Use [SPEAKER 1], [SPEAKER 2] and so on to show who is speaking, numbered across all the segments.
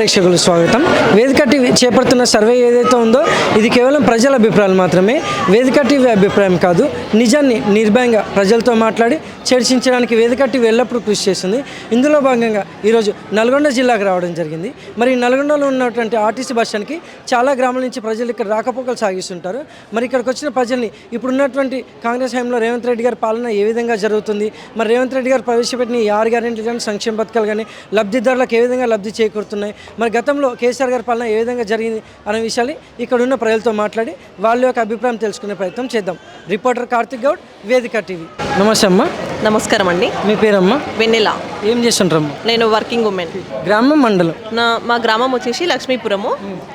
[SPEAKER 1] ప్రేక్షకులు స్వాగతం. వేదిక టీవీ చేపడుతున్న సర్వే ఏదైతే ఉందో ఇది కేవలం ప్రజల అభిప్రాయాలు మాత్రమే. వేదిక టీవీ అభిప్రాయం కాదు. నిజాన్ని నిర్భయంగా ప్రజలతో మాట్లాడి చర్చించడానికి వేదిక టీవీ ఎల్లప్పుడూ కృషి చేస్తుంది. ఇందులో భాగంగా ఈరోజు నల్గొండ జిల్లాకు రావడం జరిగింది. మరి నల్గొండలో ఉన్నటువంటి ఆర్టీసీ బస్ స్టాండ్కి చాలా గ్రామాల నుంచి ప్రజలు ఇక్కడ రాకపోకలు సాగిస్తుంటారు. మరి ఇక్కడికి వచ్చిన ప్రజల్ని ఇప్పుడున్నటువంటి కాంగ్రెస్ హయాంలో రేవంత్ రెడ్డి గారి పాలన ఏ విధంగా జరుగుతుంది, మరి రేవంత్ రెడ్డి గారు ప్రవేశపెట్టిన ఈ 6 గ్యారెంటీలు కానీ సంక్షేమ పథకాలు కానీ లబ్ధిదారులకు ఏ విధంగా లబ్ధి చేకూరుతున్నాయి, మరి గతంలో కేసీఆర్ గారి పాలన ఏ విధంగా జరిగింది అనే విషయాన్ని ఇక్కడ ఉన్న ప్రజలతో మాట్లాడి వాళ్ళ యొక్క అభిప్రాయం తెలుసుకునే ప్రయత్నం చేద్దాం. రిపోర్టర్ కార్తిక్ గౌడ్, వేదిక టీవీ. నమస్తే అమ్మ.
[SPEAKER 2] నమస్కారం అండి.
[SPEAKER 1] మీ పేరమ్మా?
[SPEAKER 2] వెన్నెల.
[SPEAKER 1] ఏం చేస్తుంటారమ్మా?
[SPEAKER 2] నేను వర్కింగ్ ఉమెన్.
[SPEAKER 1] గ్రామం, మండలం?
[SPEAKER 2] మా గ్రామం వచ్చేసి లక్ష్మీపురము,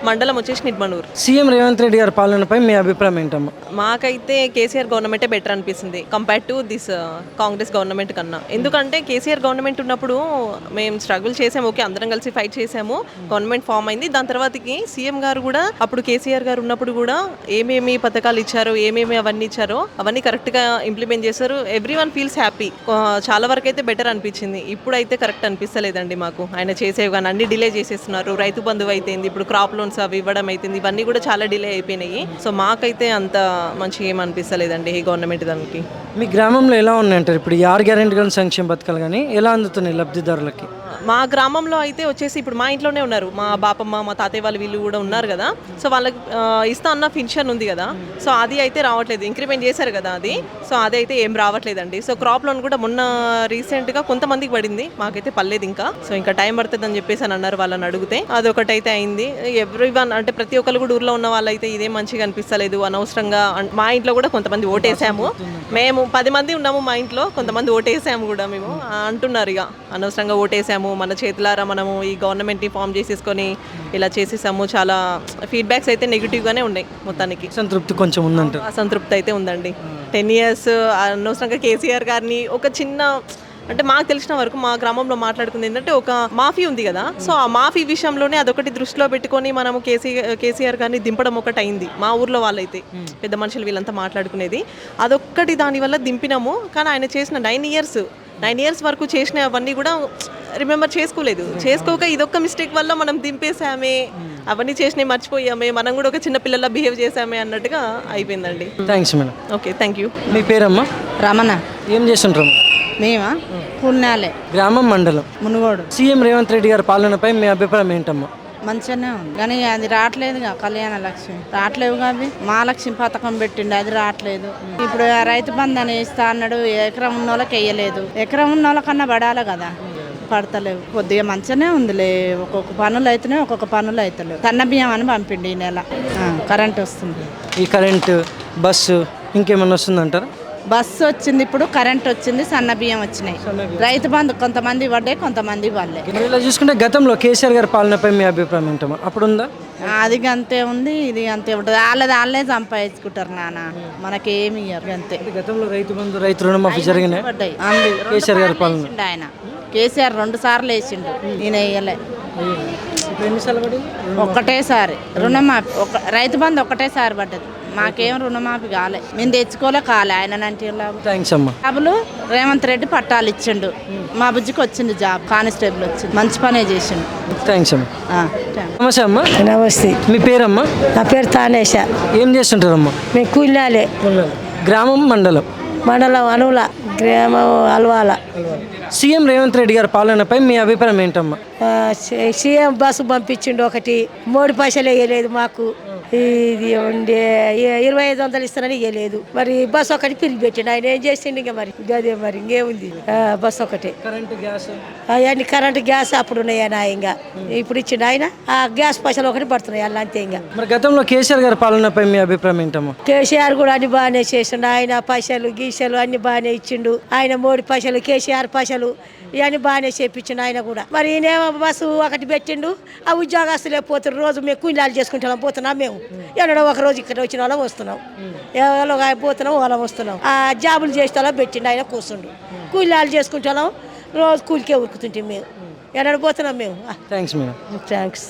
[SPEAKER 2] మండలం వచ్చేసి నిడ్మనూరు.
[SPEAKER 1] సీఎం రేవంత్ రెడ్డి గారి పాలనపై మీ అభిప్రాయం ఏంటమ్మా?
[SPEAKER 2] మాకైతే కేసీఆర్ గవర్నమెంటే బెటర్ అనిపిస్తుంది compare to this Congress government కన్నా. ఎందుకంటే కేసీఆర్ గవర్నమెంట్ ఉన్నప్పుడు మేము స్ట్రగుల్ చేసాము, ఓకే, అందరం కలిసి ఫైట్ చేసాము, గవర్నమెంట్ ఫామ్ అయింది. దాని తర్వాతకి సీఎం గారు కూడా అప్పుడు కేసీఆర్ గారు ఉన్నప్పుడు కూడా ఏమేమి పథకాలు ఇచ్చారో, ఏమేమి అవన్నీ ఇచ్చారో అవన్నీ కరెక్ట్గా ఇంప్లిమెంట్ చేశారు. Every one feels happy. చాలా వరకు అయితే బెటర్ అనిపించింది. ఇప్పుడైతే కరెక్ట్ అనిపిస్తలేదండి మాకు. ఆయన చేసేవి కానీ అన్ని డిలే చేసేస్తున్నారు. రైతు బంధువు అయిపోయింది, ఇప్పుడు క్రాప్ లోన్స్ అవి ఇవ్వడం అవుతుంది, ఇవన్నీ కూడా చాలా డిలే అయిపోయినాయి. సో మాకైతే అంత మంచిగా ఏం అనిపిస్తలేదండి ఈ గవర్నమెంట్ దానికి.
[SPEAKER 1] మీ గ్రామంలో ఎలా ఉన్నాయంటారు ఇప్పుడు ఈ 6 గ్యారెంటీ కానీ సంక్షేమ పథకాలు కానీ ఎలా అందుతున్నాయి లబ్ధిదారులకి?
[SPEAKER 2] మా గ్రామంలో అయితే వచ్చేసి ఇప్పుడు మా ఇంట్లోనే ఉన్నారు, మా బాపమ్మ, మా తాతయ్య వాళ్ళు వీళ్ళు కూడా ఉన్నారు కదా. సో వాళ్ళకి ఇస్తా అన్న పెన్షన్ ఉంది కదా, సో అది అయితే రావట్లేదు. ఇంక్రిమెంట్ చేశారు కదా అది, సో అది అయితే ఏం రావట్లేదండి. సో క్రాప్ లోన్ కూడా మొన్న రీసెంట్గా కొంతమందికి పడింది, మాకైతే పర్లేదు ఇంకా. సో ఇంకా టైం పడుతుంది అని చెప్పేసి అని అన్నారు వాళ్ళని అడిగితే. అదొకటైతే అయింది. ఎవ్రీ వన్ అంటే ప్రతి ఒక్కరు కూడా ఊర్లో ఉన్న వాళ్ళైతే ఇదేం మంచిగా అనిపిస్తలేదు, అనవసరంగా. మా ఇంట్లో కూడా కొంతమంది ఓటేసాము, మేము 10 మంది ఉన్నాము మా ఇంట్లో, కొంతమంది ఓటేసాము కూడా మేము అంటున్నారు. ఇక అనవసరంగా ఓటేసాము, మన చేతులారా మనము ఈ గవర్నమెంట్ని ఫామ్ చేసేసుకొని ఇలా చేసేసాము. చాలా ఫీడ్బ్యాక్స్ అయితే నెగిటివ్గానే ఉన్నాయి. మొత్తానికి
[SPEAKER 1] సంతృప్తి కొంచెం ఉందంట.
[SPEAKER 2] అసంతృప్తి అయితే ఉందండి. 10 years అనవసరంగా కేసీఆర్ గారిని ఒక చిన్న అంటే మాకు తెలిసిన వరకు మా గ్రామంలో మాట్లాడుకుంది ఏంటంటే ఒక మాఫీ ఉంది కదా, సో ఆ మాఫీ విషయంలోనే అదొకటి దృష్టిలో పెట్టుకొని మనము కేసీఆర్ గారిని దింపడం ఒకటి అయింది. మా ఊర్లో వాళ్ళైతే పెద్ద మనుషులు వీళ్ళంతా మాట్లాడుకునేది అదొక్కటి, దానివల్ల దింపినాము. కానీ ఆయన చేసిన 9 years వరకు చేసిన అవన్నీ కూడా రిమెంబర్ చేసుకోక ఇదొక్క మిస్టేక్ వల్ల మనం దింపేసామే, అవన్నీ చేసినవి మర్చిపోయామే, మనం కూడా ఒక చిన్న పిల్లల బిహేవ్ చేసామే అన్నట్టుగా అయిపోయిందండి.
[SPEAKER 1] Thanks madam.
[SPEAKER 2] Okay, thank you.
[SPEAKER 1] మీ పేరమ్మా?
[SPEAKER 3] రమణ.
[SPEAKER 1] ఏం చేస్తుంటారు?
[SPEAKER 3] మేమా పుణ్యాలే.
[SPEAKER 1] గ్రామం, మండలం?
[SPEAKER 3] మునుగోడు.
[SPEAKER 1] సీఎం రేవంత్ రెడ్డి గారి పాలనపై మీ అభిప్రాయం ఏంటమ్మా?
[SPEAKER 3] మంచిగానే ఉంది కానీ అది రావట్లేదుగా. కళ్యాణ లక్ష్మి రావట్లేవు కానీ మహాలక్ష్మి పథకం పెట్టిండు, అది రావట్లేదు. ఇప్పుడు రైతు బంధు అని ఇస్తా అన్నాడు, ఎకరం ఉన్న వాళ్ళకి వేయలేదు. ఎకరం ఉన్న వాళ్ళకన్నా పడాలి కదా, పడతలేవు. కొద్దిగా మంచిగానే ఉందిలే, ఒక్కొక్క పనులు అయితేనే ఒక్కొక్క పనులు అవుతలేవు. సన్న బియ్యం అని పంపిండి ఈ నెల. కరెంట్ వస్తుంది. ఈ
[SPEAKER 1] కరెంటు, బస్సు ఇంకేమన్నా వస్తుందంటారా?
[SPEAKER 3] బస్సు వచ్చింది, ఇప్పుడు కరెంట్ వచ్చింది, సన్న బియ్యం వచ్చినాయి. రైతు బంధు కొంతమంది పడ్డాయి, కొంతమంది వాళ్ళే.
[SPEAKER 1] ఇలా చూసుకుంటే గతంలో కేసీఆర్ గారి పాలనపై మీ అభిప్రాయం ఏంటమ్మా? అప్పుడు ఉందా?
[SPEAKER 3] అది అంతే ఉంది, ఇది అంతే ఉంటుంది. వాళ్ళే సంపాదించుకుంటారు నాన్న, మనకేమి ఇయ్యరు అంతే.
[SPEAKER 1] గతంలో రైతు బంధు, రైతు రుణమాఫీ జరిగినాయి కేసీఆర్ గారి పాలన.
[SPEAKER 3] ఆయన కేసీఆర్ 2 సార్లు వేసిండు, ఈయన వేయలే. ఒక్కటేసారి రుణమాఫీ, రైతు బంధు ఒక్కటేసారి పడ్డది. మాకేం రుణమాఫీ కాలే, మేము తెచ్చుకోలే కాలే. ఆయన జాబులు రేవంత్ రెడ్డి పట్టాలు ఇచ్చిండు, మా బుజ్జికి వచ్చింది జాబ్, కానిస్టేబుల్ వచ్చింది, మంచి పనే చేసిండు.
[SPEAKER 1] థ్యాంక్స్ అమ్మా. నమస్తే అమ్మా.
[SPEAKER 4] నమస్తే.
[SPEAKER 1] మీ పేరమ్మా?
[SPEAKER 4] నా పేరు తానేష.
[SPEAKER 1] ఏం చేస్తుంటారమ్మా?
[SPEAKER 4] మేము కూలాలే.
[SPEAKER 1] గ్రామం, మండలం?
[SPEAKER 4] మండలం అనుల, గ్రామం అల్వాల.
[SPEAKER 1] సీఎం రేవంత్ రెడ్డి గారి పాలనపై మీ అభిప్రాయం ఏంటమ్మా?
[SPEAKER 4] సీఎం బస్సు పంపించిండు, ఒకటి 3 పైసలు వేయలేదు మాకు. ఇది ఉండే 2500 ఇస్తానని ఇవ్వలేదు. మరి బస్సు ఒకటి పిలిచి పెట్టిండు, ఆయన ఏం చేసిండు? ఇంకా మరి అదే మరి ఇంకేముంది, బస్సు ఒకటే. అవన్నీ కరెంటు, గ్యాస్ అప్పుడు ఉన్నాయా? ఇంకా ఇప్పుడు ఇచ్చిండు ఆయన. ఆ గ్యాస్ పైసలు ఒకటి పడుతున్నాయి అలా, అంతే. ఇంకా
[SPEAKER 1] మరి గతంలో కేసీఆర్ గారి పాలనపై మీ అభిప్రాయం ఏంటమ్మా?
[SPEAKER 4] కేసీఆర్ కూడా అన్ని బాగానే చేసిండు. ఆయన పైసలు గీసలు అన్ని బాగానే ఇచ్చిండు. ఆయన 3 పైసలు, కేసీఆర్ పైసలు ఇవన్నీ బాగానే చేపించిండు ఆయన కూడా. మరి ఈయనేమో బస్సు ఒకటి పెట్టిండు, ఆ ఉద్యోగస్తులే పోతున్నారు. రోజు మేము కూలీలు చేసుకుంటున్నాం, పోతున్నాం. మేము ఎన్నడో ఒక రోజు ఇక్కడ వచ్చిన వాళ్ళం వస్తున్నాం, ఎవరో పోతున్నాం, వాళ్ళం వస్తున్నాం. ఆ జాబులు చేసే వాళ్ళం పెట్టిండు ఆయన, కూర్చుండు. కూలీలు చేసుకుంటున్నాం, రోజు కూలికే ఉరుకుతుంటాం మేము, ఎన్నడ పోతున్నాం మేము.
[SPEAKER 1] Thanks madam.
[SPEAKER 4] థ్యాంక్స్.